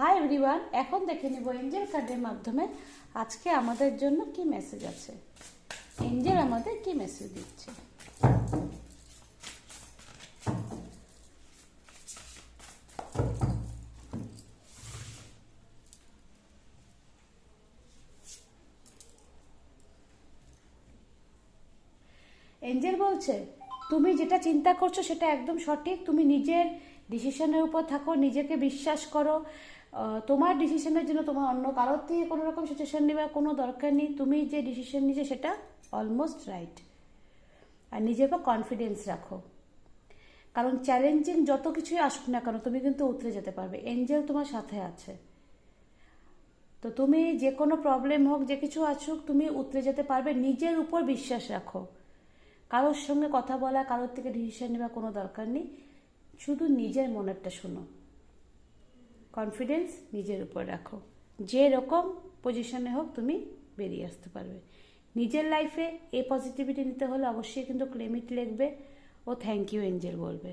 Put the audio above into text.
Hi everyone, এখন দেখে নিব এঞ্জেল কার্ডের মাধ্যমে আজকে আমাদের জন্য কি মেসেজ আছে। এঞ্জেল আমাদের কি মেসেজ দিচ্ছে। এঞ্জেল বলছে তুমি যেটা চিন্তা করছো সেটা একদম সঠিক। তুমি নিজের ডিসিশনের উপর থাকো, নিজেকে বিশ্বাস করো। তোমার ডিসিশনের জন্য তোমার অন্য কারোর থেকে কোনো রকম সিচুয়েশন নেওয়ার কোনো দরকার নেই। তুমি যে ডিসিশন নিয়েছো সেটা অলমোস্ট রাইট। আর নিজের উপর কনফিডেন্স রাখো, কারণ চ্যালেঞ্জিং যত কিছুই আসুক না কেন তুমি কিন্তু উতরে যেতে পারবে। এঞ্জেল তোমার সাথে আছে, তো তুমি যে কোনো প্রবলেম হোক, যে কিছু আসুক, তুমি উতরে যেতে পারবে। নিজের উপর বিশ্বাস রাখো। কারোর সঙ্গে কথা বলা, কারোর থেকে ডিসিশন নেওয়া কোনো দরকার নেই। শুধু নিজের মনেরটা শোনো। কনফিডেন্স নিজের উপর রাখো। যে রকম পজিশনে হোক তুমি বেরিয়ে আসতে পারবে। নিজের লাইফে এই পজিটিভিটি নিতে হলে অবশ্যই কিন্তু ক্লেমিট লিখবে ও থ্যাংক ইউ এঞ্জেল বলবে।